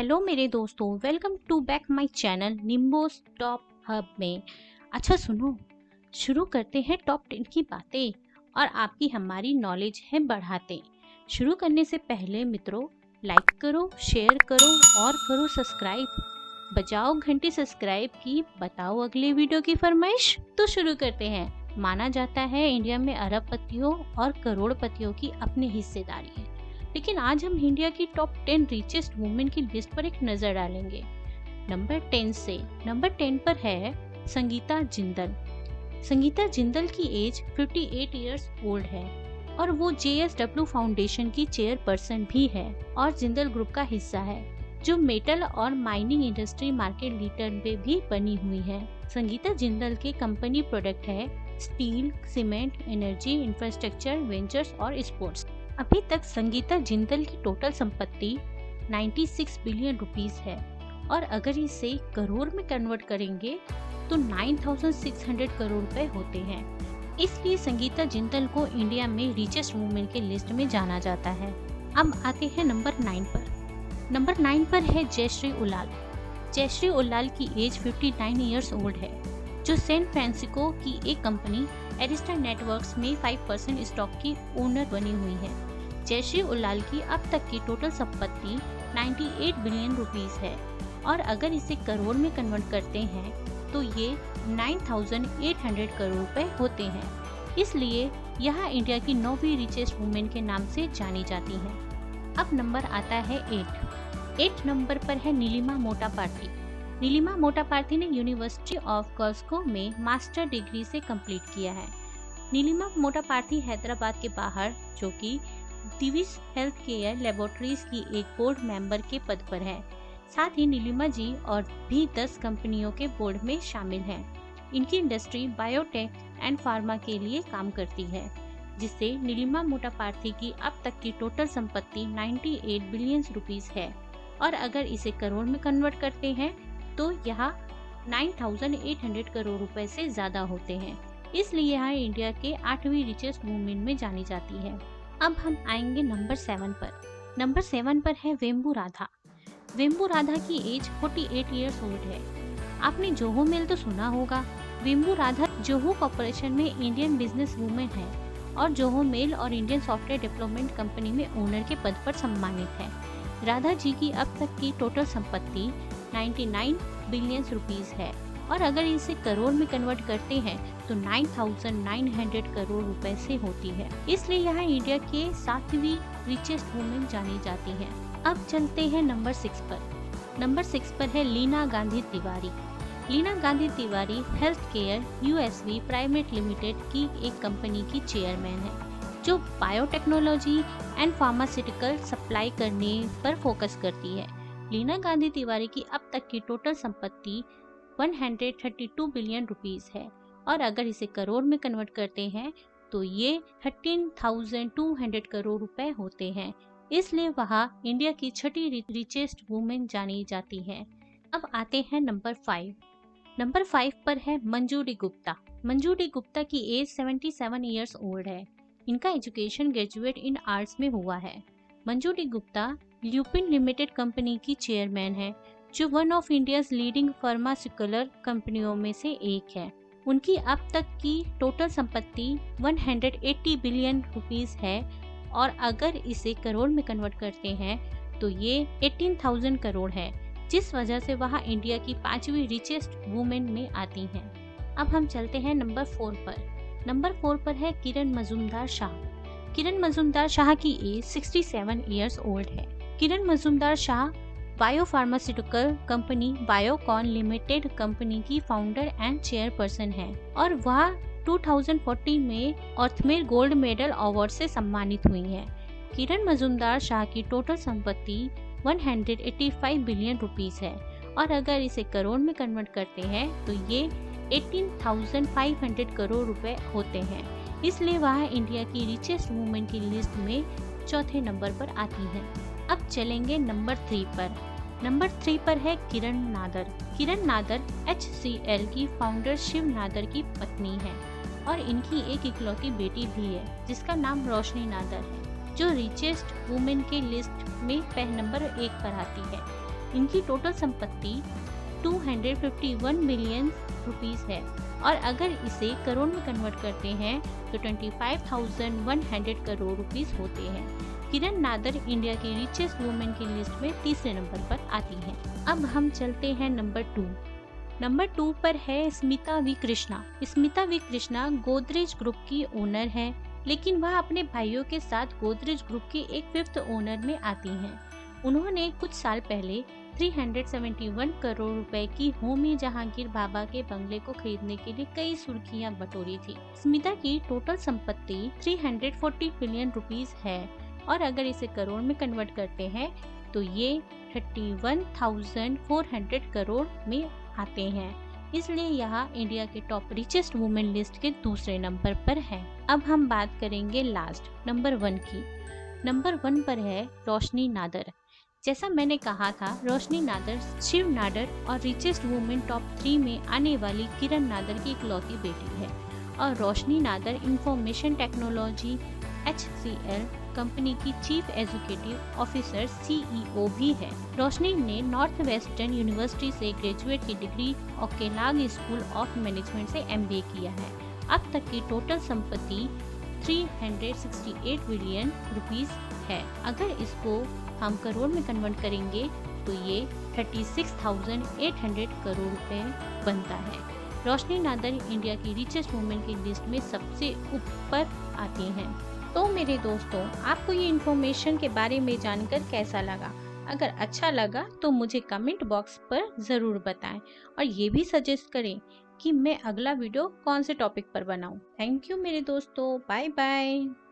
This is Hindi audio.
हेलो मेरे दोस्तों, welcome to back my channel निम्बोस टॉप हब में। अच्छा सुनो, शुरू करते हैं टॉप 10 की बातें और आपकी हमारी नॉलेज है बढ़ाते। शुरू करने से पहले मित्रों, लाइक करो, शेयर करो और करो सब्सक्राइब। बजाओ घंटी सब्सक्राइब की, बताओ अगले वीडियो की फरमाइश। तो शुरू करते हैं। माना जाता है इंडिया में अरबपतियों और करोड़पतियों की अपनी हिस्सेदारी है, लेकिन आज हम इंडिया की टॉप 10 रिचेस्ट वुमेन की लिस्ट पर एक नजर डालेंगे। नंबर 10 पर है संगीता जिंदल। संगीता जिंदल की एज 58 इयर्स ओल्ड है और वो JSW फाउंडेशन की चेयरपर्सन भी है और जिंदल ग्रुप का हिस्सा है, जो मेटल और माइनिंग इंडस्ट्री मार्केट लीडर में भी बनी हुई है। संगीता जिंदल के कंपनी प्रोडक्ट है steel, cement, energy, infrastructure, ventures और स्पोर्ट्स। अभी तक संगीता जिंदल की टोटल संपत्ति 96 बिलियन रुपीस है और अगर इसे करोड़ में कन्वर्ट करेंगे तो 9600 करोड़ रुपए होते हैं। इसलिए संगीता जिंदल को इंडिया में रिचेस्ट वुमेन के लिस्ट में जाना जाता है। अब आते हैं नंबर 9 पर। नंबर 9 पर है जयश्री उल्लाल। जयश्री उल्लाल की एज 59 इयर्स ओल्ड है, जो सैन फ्रांसिस्को की एक कंपनी एरिस्टा नेटवर्क्स में 5% स्टॉक की ओनर बनी हुई है। जयश्री उल्लाल की अब तक की टोटल संपत्ति 98 बिलियन रुपीस है और अगर इसे करोड़ में कन्वर्ट करते हैं तो ये 9800 करोड़ रुपए होते हैं। इसलिए यह इंडिया की 9वीं रिचेस्ट वुमेन के नाम से जानी जाती है। अब नंबर आता है 8 नंबर पर है नीलिमा मोटापार्थी। नीलिमा मोटापार्थी ने यूनिवर्सिटी ऑफ ग्लासगो में मास्टर डिग्री से कंप्लीट किया है। नीलिमा मोटापार्थी हैदराबाद के बाहर, जो कि दिविस हेल्थ केयर लेबोरेटरीज की एक बोर्ड मेंबर के पद पर है। साथ ही नीलिमा जी और भी 10 कंपनियों के बोर्ड में शामिल हैं। इनकी इंडस्ट्री बायोटेक एंड फार्मा के लिए काम करती है, जिससे नीलिमा मोटापार्थी की अब तक की टोटल संपत्ति 98 बिलियन रुपीस है और अगर इसे करोड़ में कन्वर्ट करते हैं तो यह 9800 करोड़ रुपए से ज्यादा होते हैं। इसलिए यह इंडिया के 8वीं रिचेस्ट वुमेन में जानी जाती है। अब हम आएंगे नंबर 7 पर। नंबर 7 पर है वेम्बू राधा। वेम्बू राधा की एज 48 इयर्स ओल्ड है। आपने जोहो मेल तो सुना होगा। वेम्बू राधा जोहो कॉर्पोरेशन में इंडियन बिजनेस वुमेन है और जोहो मेल और इंडियन सॉफ्टवेयर डेवलपमेंट कंपनी में ओनर के पद पर सम्मानित है। राधा जी की अब तक की टोटल संपत्ति 99 बिलियन रुपीस है और अगर इसे करोड़ में कन्वर्ट करते हैं तो 9900 करोड़ रुपए से होती है। इसलिए यह इंडिया के 7वीं रिचेस्ट वुमेन जानी जाती है। अब चलते हैं नंबर 6 पर। नंबर 6 पर है Leena Gandhi Tiwari. Leena Gandhi Tiwari health care USV private limited की एक कंपनी की चेयरमैन है, जो बायोटेक्नोलॉजी एंड फार्मास्यूटिकल सप्लाई करने पर फोकस करती है। लीना गांधी तिवारी की अब तक की टोटल संपत्ति 132 बिलियन रुपीस है और अगर इसे करोड़ में कन्वर्ट करते हैं तो ये 13,200 करोड़ रुपए होते हैं। इसलिए वह इंडिया की 6ठी रिचेस्ट वुमेन जानी जाती है। अब आते हैं नंबर 5। नंबर 5 पर है मंजू डी गुप्ता। मंजू डी गुप्ता की एज 77 इयर्स ओल्ड है। इनका एजुकेशन ग्रेजुएट इन आर्ट्स में हुआ है। Manju D Gupta lupin limited company की चेयरमैन है, जो one of India's leading pharmaceutical कंपनियों में से एक है। उनकी अब तक की टोटल संपत्ति 180 बिलियन रुपीस है और अगर इसे करोड़ में कन्वर्ट करते हैं तो ये 18,000 करोड़ है, जिस वजह से वह इंडिया की 5वीं रिचेस्ट वुमेन में आती हैं। अब हम चलते हैं नंबर 4 पर। नंबर 4 पर है किरण मजूमदार शाह। किरण मजूमदार शाह की एज 67 इयर्स ओल्ड है। Kiran Mazumdar Shaw biopharmaceutical company Biocon limited company की फाउंडर एंड चेयरपर्सन है और वह 2014 में ऑर्थमेर गोल्ड मेडल अवार्ड से सम्मानित हुई है। किरण मजूमदार शाह की टोटल संपत्ति 185 बिलियन रुपीस है और अगर इसे करोड़ में कन्वर्ट करते हैं तो ये 18,500 करोड़ रुपए होते हैं। इसलिए वह इंडिया की रिचेस्ट वुमेन की लिस्ट में 4थे नंबर पर आती है। अब चलेंगे नंबर 3 पर। नंबर 3 पर है किरण नादर। किरण नादर HCL की फाउंडर शिव नादर की पत्नी है और इनकी एक इकलौती बेटी भी है, जिसका नाम रोशनी नादर है, जो रिचेस्ट वुमेन के लिस्ट में नंबर 1 पर आती है। इनकी टोटल संपत्ति 251 बिलियन रुपीस है और अगर इसे करोड़ में कन्वर्ट करते हैं तो 25,100 करोड़ रुपीस होते हैं। किरण नादर इंडिया की रिचेस्ट वुमेन की लिस्ट में तीसरे नंबर पर आती हैं। अब हम चलते हैं नंबर 2। नंबर 2 पर है Smita V Krishna. Smita V Krishna Godrej group की ओनर है, लेकिन वह अपने भाइयों के साथ गोदरेज ग्रुप के एक 5th ओनर में आती हैं। उन्होंने कुछ साल पहले 371 करोड़ रुपए की होमी जहांगीर बाबा के बंगले को खरीदने के लिए कई सुर्खियां बटोरी थी। स्मिता की टोटल संपत्ति 340 बिलियन रुपीस है और अगर इसे करोड़ में कन्वर्ट करते हैं तो ये 31,400 करोड़ में आते हैं, इसलिए यहाँ इंडिया के टॉप रिचेस्ट वुमेन लिस्ट के दूसरे नंबर पर है। अब हम बात करेंगे लास्ट नंबर 1 की। नंबर 1 पर है रोशनी नादर। जैसा मैंने कहा था, रोशनी नादर शिव नादर और रिचेस्ट वुमेन टॉप 3 में आने वाली किरण नादर की इकलौती बेटी है और Roshni Nadar information technology HCL company की चीफ एजुकेटिव ऑफिसर CEO भी है। रोशनी ने नॉर्थ वेस्टर्न यूनिवर्सिटी से ग्रेजुएट की डिग्री और केलाग स्कूल ऑफ मैनेजमेंट से MBA किया है। अब तक की टोटल संपत्ति 368 बिलियन रुपीस है। अगर इसको हम करोड़ में कन्वर्ट करेंगे तो ये 36,800 करोड़ रुपए बनता है। रोशनी नादर इंडिया की रिचेस्ट वुमेन की लिस्ट में सबसे ऊपर आती हैं। तो मेरे दोस्तों, आपको ये इन्फॉर्मेशन के बारे में जानकर कैसा लगा? अगर अच्छा लगा तो मुझे कमेंट बॉक्स पर ज़रूर बताएं और ये भी सजेस्ट करें कि मैं अगला वीडियो कौन से टॉपिक पर बनाऊं। थैंक यू मेरे दोस्तों, बाय बाय।